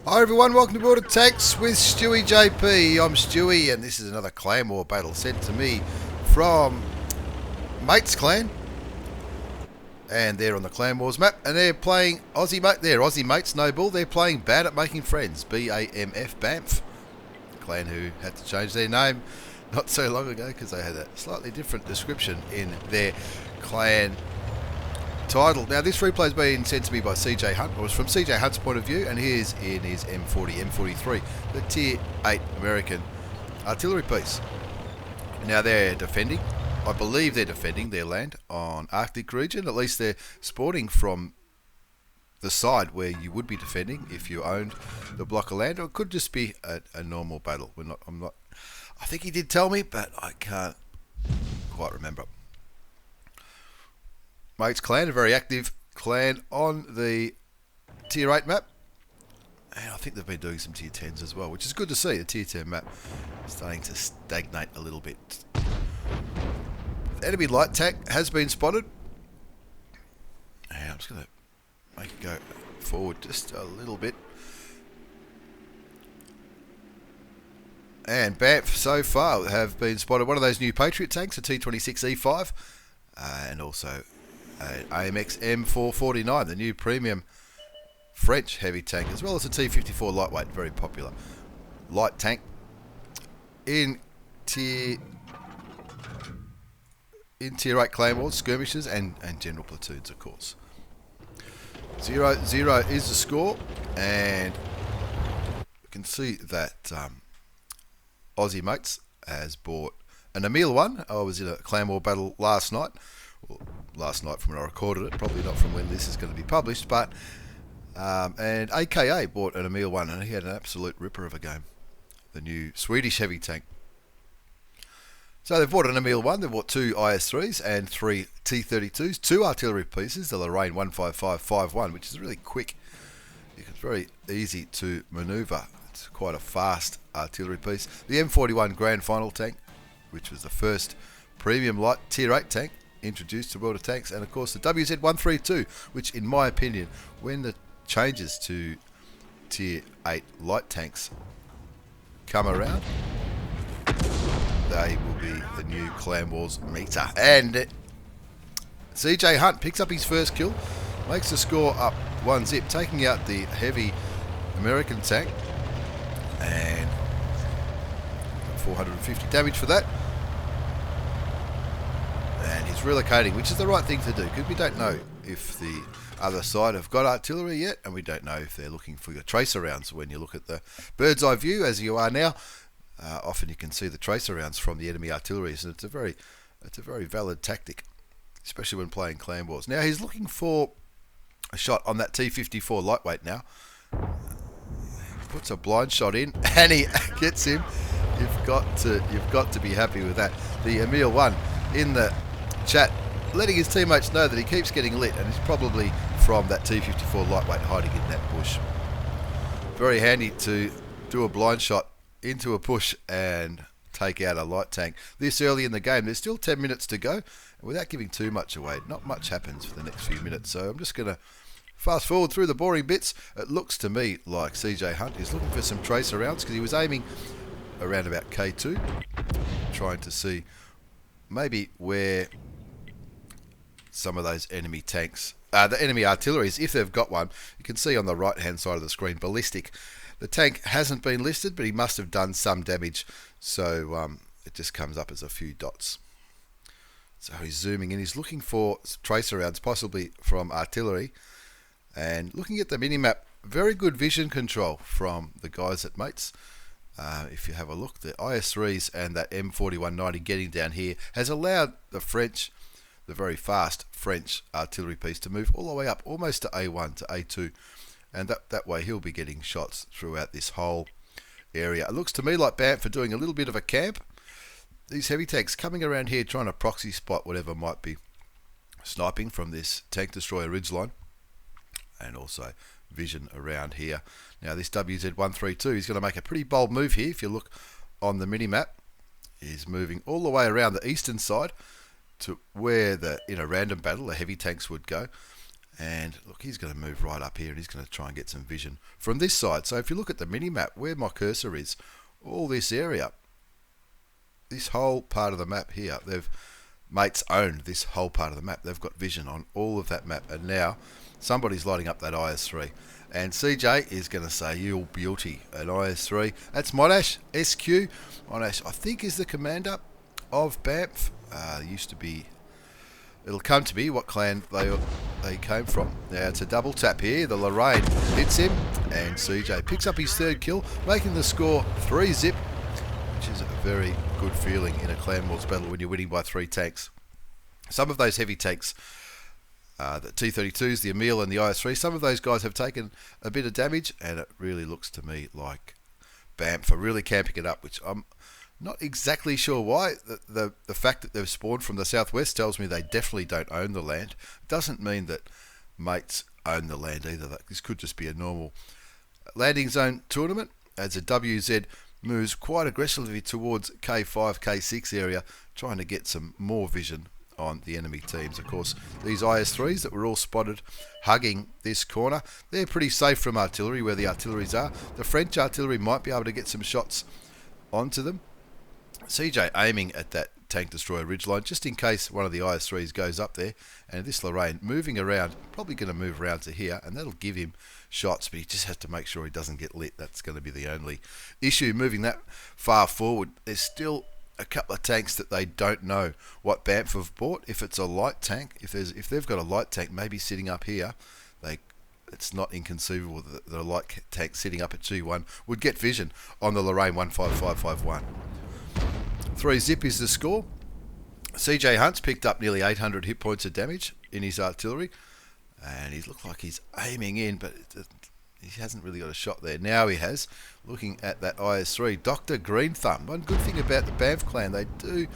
Hi everyone, welcome to Boarded Tanks with stewiejp. I'm Stewie and this is another clan war battle sent to me from Mates Clan. And they're on the Clan Wars map and they're playing Aussie Mates, no bull. They're playing Bad at Making Friends, BAMF, BAMF. Clan who had to change their name not so long ago because they had a slightly different description in their clan title. Now this replay has been sent to me by CJ Hunt. It was from CJ Hunt's point of view, and here's in his M43, the Tier 8 American artillery piece. Now they're defending, I believe they're defending their land on Arctic region. At least they're sporting from the side where you would be defending if you owned the block of land, or it could just be a normal battle. I think he did tell me, but I can't quite remember. Mates Clan, a very active clan on the Tier 8 map. And I think they've been doing some Tier 10s as well, which is good to see. The Tier 10 map starting to stagnate a little bit. The enemy light tank has been spotted. And I'm just going to make it go forward just a little bit. And BAMF so far have been spotted. One of those new Patriot tanks, a T26E5, and also AMX M449, the new premium French heavy tank, as well as a T54 lightweight, very popular light tank in Tier 8 claymores, skirmishes, and general platoons, of course. 0-0 is the score, and you can see that Aussie Mates has bought an Emil one. I was in a clan war battle last night. Well, last night from when I recorded it, probably not from when this is going to be published, but and AKA bought an Emil one and he had an absolute ripper of a game, the new Swedish heavy tank. So they've bought an Emil one, they've bought two IS3s and three T32s, two artillery pieces, the Lorraine 155-51, which is really quick. It's very easy to manoeuvre. It's quite a fast artillery piece. The M41 Grand Final tank, which was the first premium light Tier 8 tank introduced to World of Tanks, and of course the WZ132, which in my opinion, when the changes to Tier 8 light tanks come around, they will be the new Clan Wars meter. And CJ Hunt picks up his first kill, makes the score up 1-0, taking out the heavy American tank, and 450 damage for that. And he's relocating, which is the right thing to do, because we don't know if the other side have got artillery yet, and we don't know if they're looking for your tracer rounds. When you look at the bird's eye view, as you are now, often you can see the tracer rounds from the enemy artillery, and it's a very valid tactic, especially when playing clan wars. Now he's looking for a shot on that T54 lightweight. Now he puts a blind shot in, and he gets him. You've got to be happy with that. The Emil one in the chat letting his teammates know that he keeps getting lit, and it's probably from that T54 lightweight hiding in that bush. Very handy to do a blind shot into a bush and take out a light tank this early in the game. There's still 10 minutes to go, and without giving too much away, not much happens for the next few minutes, so I'm just going to fast forward through the boring bits. It looks to me like CJ Hunt is looking for some tracer rounds, because he was aiming around about K2, trying to see maybe where some of those enemy tanks, the enemy artillery is, if they've got one. You can see on the right hand side of the screen, ballistic. The tank hasn't been listed, but he must have done some damage, so it just comes up as a few dots. So he's zooming in, he's looking for tracer rounds, possibly from artillery, and looking at the minimap, very good vision control from the guys at Mates. If you have a look, the IS3s and that M4190 getting down here has allowed the French, the very fast French artillery piece, to move all the way up almost to A1 to A2, and that way he'll be getting shots throughout this whole area. It looks to me like BAMF are doing a little bit of a camp. These heavy tanks coming around here trying to proxy spot whatever might be sniping from this tank destroyer ridgeline, and also vision around here. Now this WZ132 is going to make a pretty bold move here. If you look on the mini-map, he's moving all the way around the eastern side to where in a random battle the heavy tanks would go, And look, he's going to move right up here and he's going to try and get some vision from this side. So if you look at the mini-map, where my cursor is, all this area, this whole part of the map here, mates own this whole part of the map. They've got vision on all of that map. And now somebody's lighting up that IS-3. And CJ is going to say, "You beauty," an IS-3. That's MatchyHK. Monash, I think, is the commander of BAMF. Used to be... It'll come to me what clan they came from. Now it's a double tap here. The Lorraine hits him, and CJ picks up his third kill, making the score 3-zip, which is a very good feeling in a clan wars battle when you're winning by 3 tanks. Some of those heavy tanks, the T-32s, the Emil and the IS-3, some of those guys have taken a bit of damage, and it really looks to me like BAMF are really camping it up, which I'm not exactly sure why. The fact that they've spawned from the southwest tells me they definitely don't own the land. Doesn't mean that mates own the land either. This could just be a normal landing zone tournament as a WZ moves quite aggressively towards K5, K6 area, trying to get some more vision on the enemy teams. Of course, these IS-3s that were all spotted hugging this corner, they're pretty safe from artillery where the artilleries are. The French artillery might be able to get some shots onto them. CJ aiming at that tank destroyer ridgeline just in case one of the IS-3s goes up there, and this Lorraine moving around, probably going to move around to here, and that'll give him shots, but he just has to make sure he doesn't get lit. That's going to be the only issue moving that far forward. There's still a couple of tanks that they don't know what BAMF have bought. If it's a light tank, if they've got a light tank maybe sitting up here, it's not inconceivable that the light tank sitting up at G1 would get vision on the Lorraine 15551. 3-zip is the score. CJ Hunt's picked up nearly 800 hit points of damage in his artillery, and he looks like he's aiming in, but he hasn't really got a shot there. Now he has. Looking at that IS-3, Dr. Green Thumb. One good thing about the BAMF clan, they do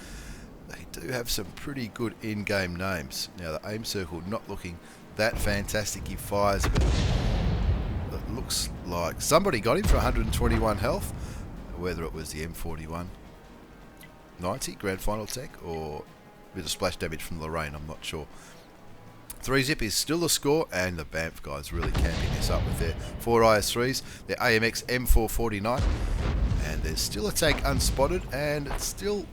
have some pretty good in-game names. Now the aim circle not looking that fantastic. He fires, but it looks like somebody got him for 121 health. Whether it was the M41 90 grand final tank or a bit of splash damage from Lorraine, I'm not sure. 3-zip is still the score, and the BAMF guys really camping this up with their 4 IS-3s, their AMX M449, and there's still a tank unspotted, and it's still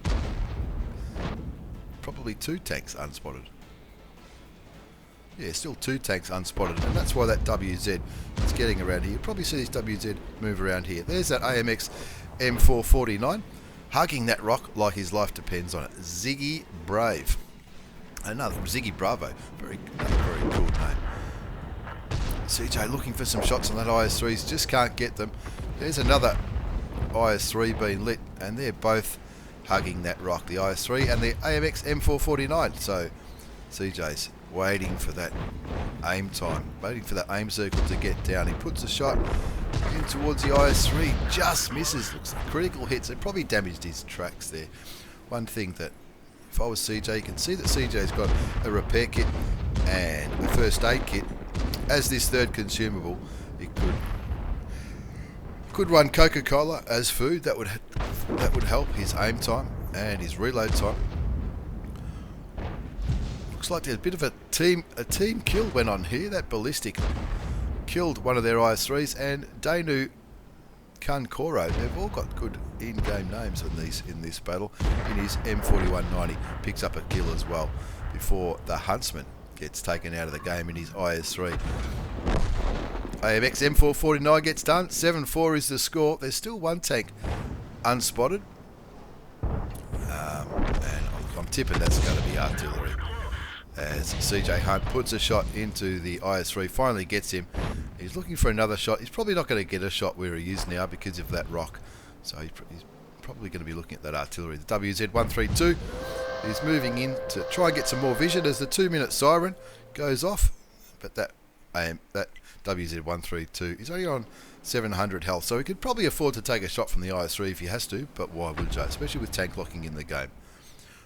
probably 2 tanks unspotted. Yeah, still 2 tanks unspotted, and that's why that WZ is getting around here. You'll probably see this WZ move around here. There's that AMX M449 hugging that rock like his life depends on it. Ziggy Brave. Another Ziggy Bravo. Very cool name. CJ looking for some shots on that IS-3s, just can't get them. There's another IS-3 being lit, and they're both hugging that rock, the IS-3 and the AMX M449. So CJ's waiting for that aim time, waiting for that aim circle to get down. He puts a shot in towards the IS-3, just misses. Looks like critical hits. It probably damaged his tracks there. One thing that, if I was CJ, you can see that CJ's got a repair kit and a first aid kit. As this third consumable, he could run Coca-Cola as food. That would help his aim time and his reload time. Looks like there's a bit of a team kill went on here. That ballistic killed one of their IS-3s, and Danu Kankoro, they've all got good in-game names in this battle. In his M4190 picks up a kill as well before the Huntsman gets taken out of the game in his IS-3. AMX M449 gets done. 7-4 is the score. There's still 1 tank unspotted, and I'm tipping that's going to be artillery. As CJ Hunt puts a shot into the IS-3, finally gets him. He's looking for another shot. He's probably not going to get a shot where he is now because of that rock. So he's probably going to be looking at that artillery. The WZ-132 is moving in to try and get some more vision as the 2-minute siren goes off. But that WZ-132 is only on 700 health, so he could probably afford to take a shot from the IS-3 if he has to, but why would you? Especially with tank locking in the game.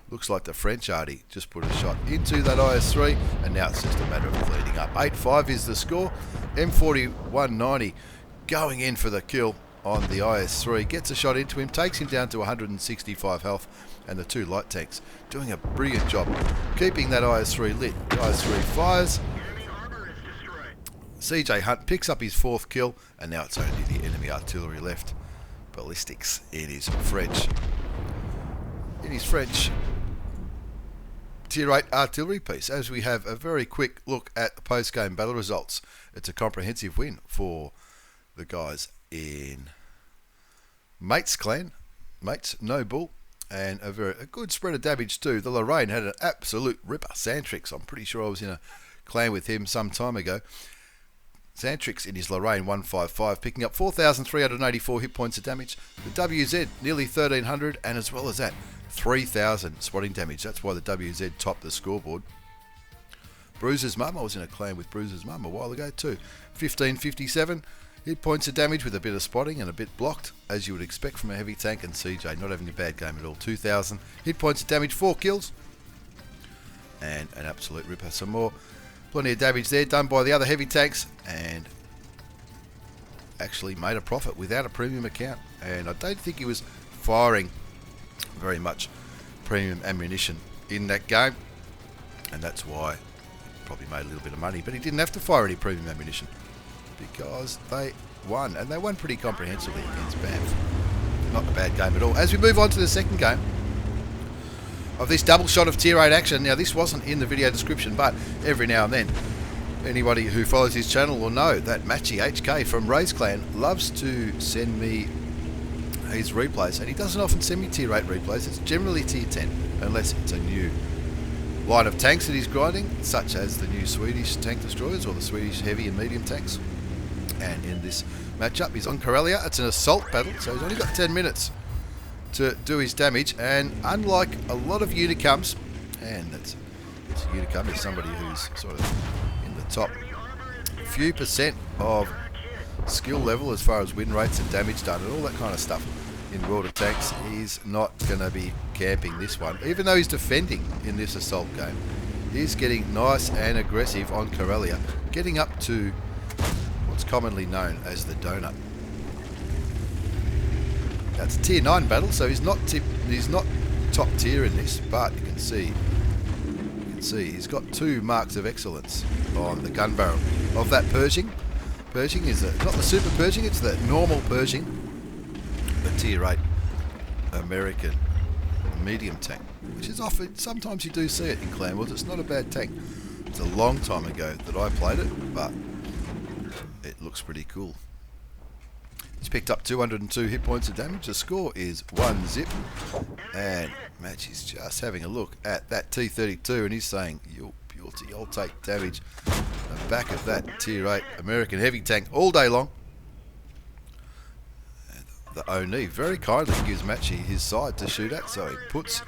Looks like the French arty just put a shot into that IS-3, and now it's just a matter of cleaning up. 8-5 is the score. M4190 going in for the kill on the IS-3. Gets a shot into him, takes him down to 165 health, and the 2 light tanks doing a brilliant job keeping that IS-3 lit. The IS-3 fires, CJ Hunt picks up his 4th kill, and now it's only the enemy artillery left. Ballistics in his French. Tier 8 artillery piece, as we have a very quick look at the post-game battle results. It's a comprehensive win for the guys in Mates Clan, Mates No Bull, and a good spread of damage too. The Lorraine had an absolute ripper. Santrix, I'm pretty sure I was in a clan with him some time ago. Santrix in his Lorraine 155, picking up 4,384 hit points of damage. The WZ nearly 1,300, and as well as that, 3,000 spotting damage. That's why the WZ topped the scoreboard. Bruiser's Mum, I was in a clan with Bruiser's Mum a while ago too. 1,557 hit points of damage with a bit of spotting and a bit blocked, as you would expect from a heavy tank. And CJ not having a bad game at all. 2,000 hit points of damage, 4 kills, and an absolute ripper. Some more, plenty of damage there done by the other heavy tanks, and actually made a profit without a premium account. And I don't think he was firing very much premium ammunition in that game, and that's why he probably made a little bit of money. But he didn't have to fire any premium ammunition because they won, and they won pretty comprehensively against BAMF. Not a bad game at all. As we move on to the second game of this double shot of Tier 8 action. Now, this wasn't in the video description, but every now and then anybody who follows his channel will know that MatchyHK from Ray's Clan loves to send me his replays, and he doesn't often send me Tier 8 replays. It's generally Tier 10, unless it's a new line of tanks that he's grinding, such as the new Swedish tank destroyers or the Swedish heavy and medium tanks. And in this matchup, he's on Karelia. It's an assault battle, so he's only got 10 minutes to do his damage. And unlike a lot of Unicums, and it's a Unicum is somebody who's sort of in the top few percent of skill level as far as win rates and damage done and all that kind of stuff in World of Tanks, he's not going to be camping this one. Even though he's defending in this assault game, he's getting nice and aggressive on Karelia, getting up to what's commonly known as the donut. That's a Tier 9 battle, so he's not top tier in this, but you can see he's got 2 marks of excellence on the gun barrel of that Pershing. Pershing is not the super Pershing, it's the normal Pershing, the Tier 8 American medium tank, which is often, sometimes you do see it in Clan Wars. It's not a bad tank. It's a long time ago that I played it, but it looks pretty cool. He's picked up 202 hit points of damage. The score is 1 zip, and Matchy's just having a look at that T32 and he's saying, I'll take damage on the back of that Tier 8 American heavy tank all day long. And the Oni very kindly gives Matchy his side to shoot at, so he puts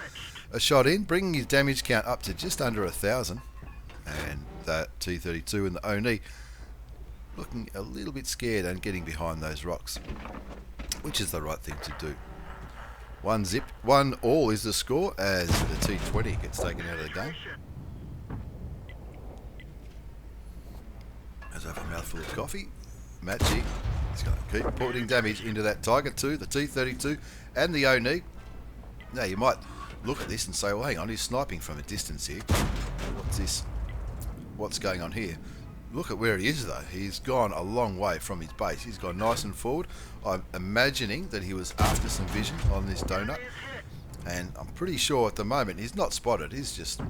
a shot in, bringing his damage count up to just under 1,000. And that T32 and the Oni looking a little bit scared and getting behind those rocks, which is the right thing to do. 1 zip, 1 all is the score as the T20 gets taken out of the game. As I have a mouthful of coffee, Matchy is going to keep putting damage into that Tiger 2, the T32 and the Oni. Now you might look at this and say, well, hang on, he's sniping from a distance here. What's this? What's going on here? Look at where he is though. He's gone a long way from his base. He's gone nice and forward. I'm imagining that he was after some vision on this donut, and I'm pretty sure at the moment he's not spotted. He's just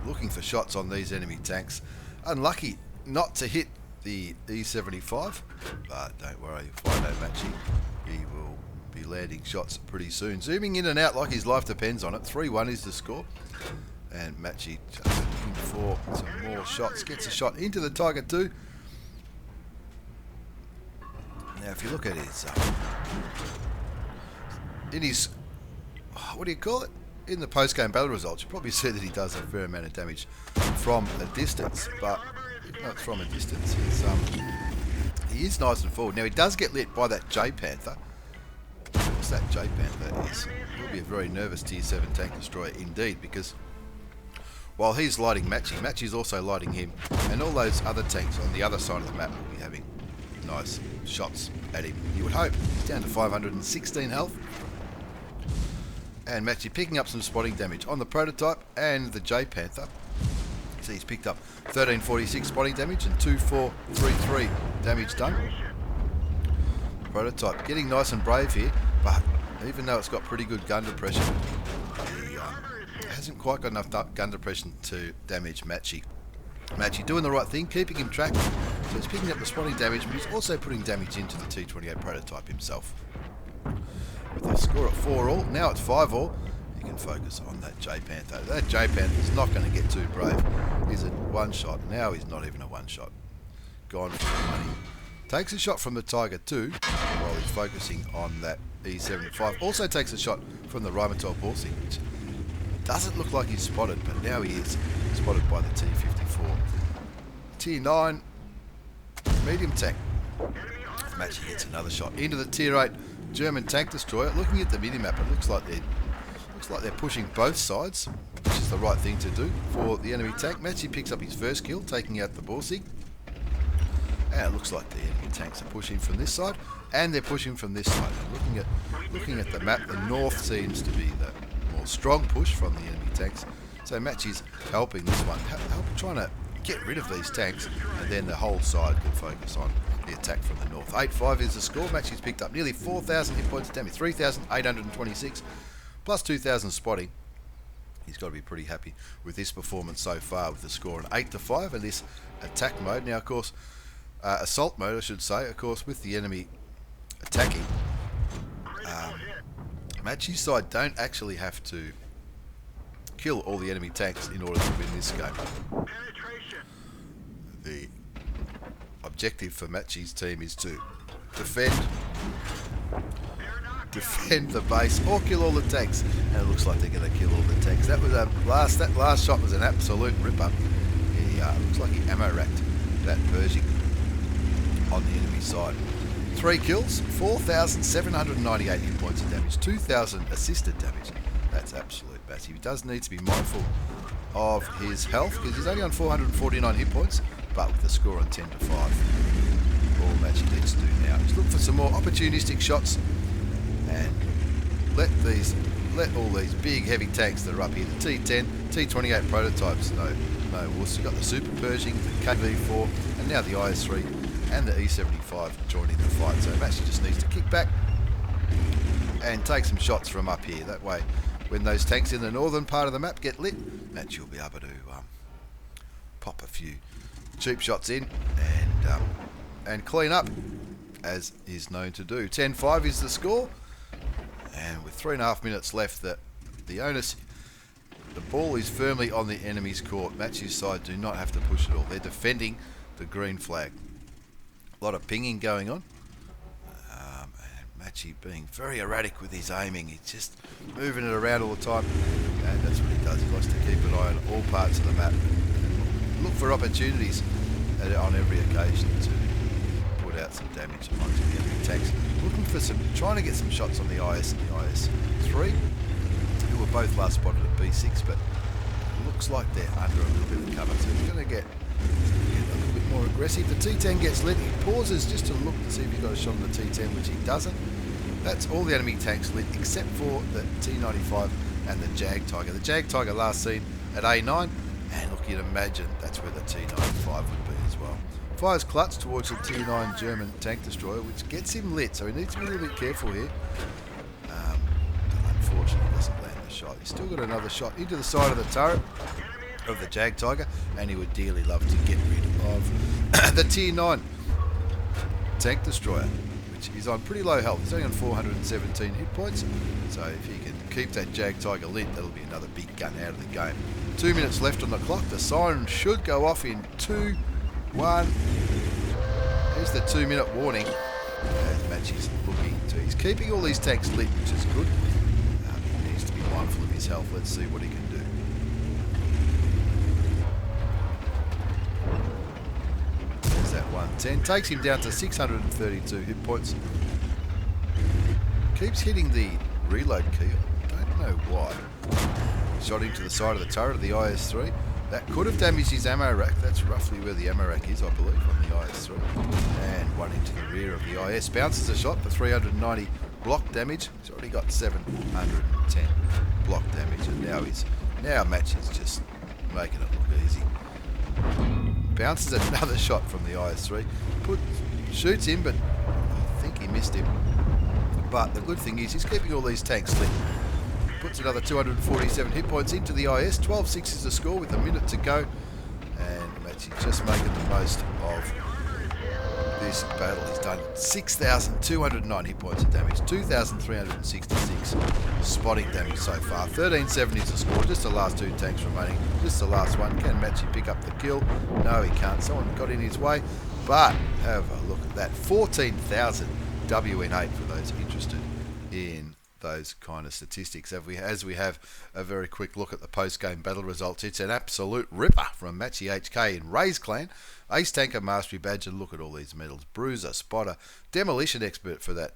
looking for shots on these enemy tanks. Unlucky not to hit the E75, but don't worry, if I know Matchy, he will be landing shots pretty soon. Zooming in and out like his life depends on it. 3-1 is the score. And Matchy just looking for some more shots. Gets a shot into the Tiger 2. Now, if you look at his, in his, what do you call it? In the post-game battle results, you probably see that he does a fair amount of damage from a distance. But even though it's from a distance, he is nice and forward. Now, he does get lit by that J Panther. What's that J Panther is? He'll be a very nervous Tier 7 tank destroyer indeed, because while he's lighting Matchy, Matchy's also lighting him, and all those other tanks on the other side of the map will be having nice shots at him. You would hope. He's down to 516 health. And Matchy picking up some spotting damage on the prototype and the J Panther. So he's picked up 1346 spotting damage and 2433 damage done. Prototype getting nice and brave here, but even though it's got pretty good gun depression, he hasn't quite got enough gun depression to damage Matchy. Matchy doing the right thing, keeping him tracked, so he's picking up the spotting damage, but he's also putting damage into the T28 prototype himself. With a score at 4-all, now it's 5-all, you can focus on that J-Panther. That J-Panther's not going to get too brave. He's a one-shot, now he's not even a one-shot. Gone for the money. Takes a shot from the Tiger too, while he's focusing on that E75. Also takes a shot from the Repeatable Borsig, which doesn't look like he's spotted, but now he is spotted by the T54. Tier 9, medium tank. Matchy gets another shot into the Tier 8 German tank destroyer. Looking at the minimap, it looks like they're pushing both sides, which is the right thing to do for the enemy tank. Matchy picks up his first kill, taking out the Borsig. And it looks like the enemy tanks are pushing from this side, and they're pushing from this side. And looking at the map, the north seems to be the more strong push from the enemy tanks. So Matchy's helping this one, trying to get rid of these tanks, and then the whole side can focus on the attack from the north. 8-5 is the score. Matchy's picked up nearly 4,000 hit points of damage, 3,826, plus 2,000 spotting. He's got to be pretty happy with this performance so far, with the score an 8-5 and this attack mode. Now, of course, assault mode, I should say, of course, with the enemy attacking, Matchy's side don't actually have to kill all the enemy tanks in order to win this game. The objective for Matchy's team is to defend the base or kill all the tanks, and it looks like they're going to kill all the tanks. That last shot was an absolute ripper. He looks like he ammo racked that Pershing on the enemy side. 3 kills, 4,798 hit points of damage, 2,000 assisted damage. That's absolute massive. He does need to be mindful of his health, because he's only on 449 hit points, but with the score on 10-5, all Matchy needs to do now is look for some more opportunistic shots and let all these big heavy tanks that are up here, the T10, T28 prototypes, no wuss. You've got the Super Pershing, the KV4, and now the IS3 and the E75 joining the fight. So Matchy just needs to kick back and take some shots from up here. That way, when those tanks in the northern part of the map get lit, Matchy will be able to pop a few cheap shots in and clean up, as is known to do. 10-5 is the score, and with 3.5 minutes left, the ball is firmly on the enemy's court. Matchy's side do not have to push at all. They're defending the green flag. A lot of pinging going on. Matchy being very erratic with his aiming. He's just moving it around all the time, and that's what he does. He likes to keep an eye on all parts of the map. Look for opportunities on every occasion to put out some damage onto the enemy tanks. Trying to get some shots on the IS and the IS3, who were both last spotted at B6, but it looks like they're under a little bit of cover, so he's going to get a little bit more aggressive. The T10 gets lit. He pauses just to look to see if he's got a shot on the T10, which he doesn't. That's all the enemy tanks lit, except for the T95 and the Jag Tiger. The Jag Tiger last seen at A9, and look, you'd imagine that's where the T95 would be as well. Fires clutch towards the T9 German tank destroyer, which gets him lit, so he needs to be a little bit careful here. Unfortunately, he doesn't land the shot. He's still got another shot into the side of the turret of the Jag Tiger, and he would dearly love to get rid of the Tier 9 tank destroyer, which is on pretty low health. He's only on 417 hit points, so if he can keep that Jag Tiger lit, that'll be another big gun out of the game. 2 minutes left on the clock. The siren should go off in 2, 1. Here's the 2-minute warning. As Matchy's looking to, he's keeping all these tanks lit, which is good. He needs to be mindful of his health. Let's see what he can do. There's that 110. Takes him down to 632 hit points. Keeps hitting the reload key. I don't know why. Shot into the side of the turret of the IS3. That could have damaged his ammo rack. That's roughly where the ammo rack is, I believe, on the IS3. And one into the rear of the IS. Bounces a shot for 390 block damage. He's already got 710 block damage, and now Matchy's just making it look easy. Bounces another shot from the IS-3. Shoots him, but I think he missed him. But the good thing is he's keeping all these tanks lit. Puts another 247 hit points into the IS. 12-6 is the score with a minute to go. And Matchy just making the most of this battle. He's done 6,209 hit points of damage, 2,366 spotting damage so far. 13-7 is the score. Just the last two tanks remaining. Just the last one. Can Matchy pick up the kill? No, he can't. Someone got in his way. But have a look at that. 14,000 WN8 for those interested in those kind of statistics. As we have a very quick look at the post-game battle results, it's an absolute ripper from MatchyHK in Ray's clan. Ace Tanker Mastery Badge, and look at all these medals. Bruiser, Spotter, Demolition Expert for that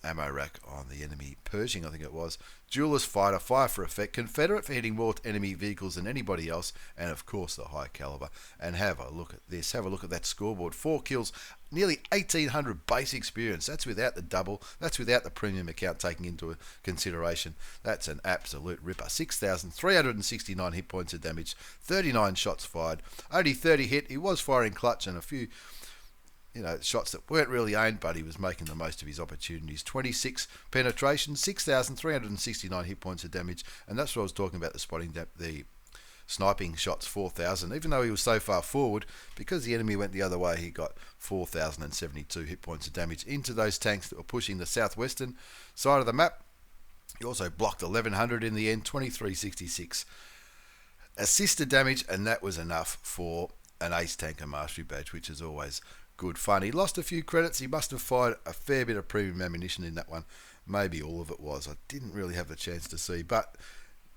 ammo rack on the enemy Pershing, I think it was. Duelist Fighter, Fire for Effect, Confederate for hitting more enemy vehicles than anybody else, and of course the High Caliber. And have a look at this, have a look at that scoreboard. 4 kills, nearly 1,800 base experience. That's without the double, that's without the premium account taking into consideration. That's an absolute ripper. 6,369 hit points of damage, 39 shots fired, only 30 hit. He was firing clutch and a few shots that weren't really aimed, but he was making the most of his opportunities. 26 penetration, 6,369 hit points of damage, and that's what I was talking about, the sniping shots, 4,000. Even though he was so far forward, because the enemy went the other way, he got 4,072 hit points of damage into those tanks that were pushing the southwestern side of the map. He also blocked 1,100 in the end, 2,366 assisted damage, and that was enough for an Ace Tanker Mastery Badge, which is always good fun. He lost a few credits. He must have fired a fair bit of premium ammunition in that one. Maybe all of it was. I didn't really have the chance to see. But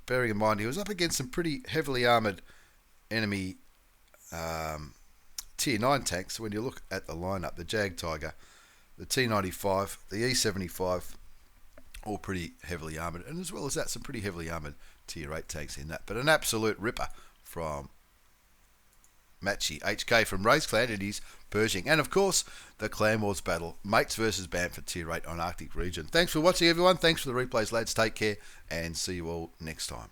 bearing in mind, he was up against some pretty heavily armoured enemy Tier 9 tanks. When you look at the lineup, the Jag Tiger, the T95, the E75, all pretty heavily armoured. And as well as that, some pretty heavily armoured Tier 8 tanks in that. But an absolute ripper from MatchyHK from Ray's clan and his Pershing. And of course, the Clan Wars battle, mates versus BAMF for Tier 8 on Arctic region. Thanks for watching, everyone. Thanks for the replays, lads. Take care, and see you all next time.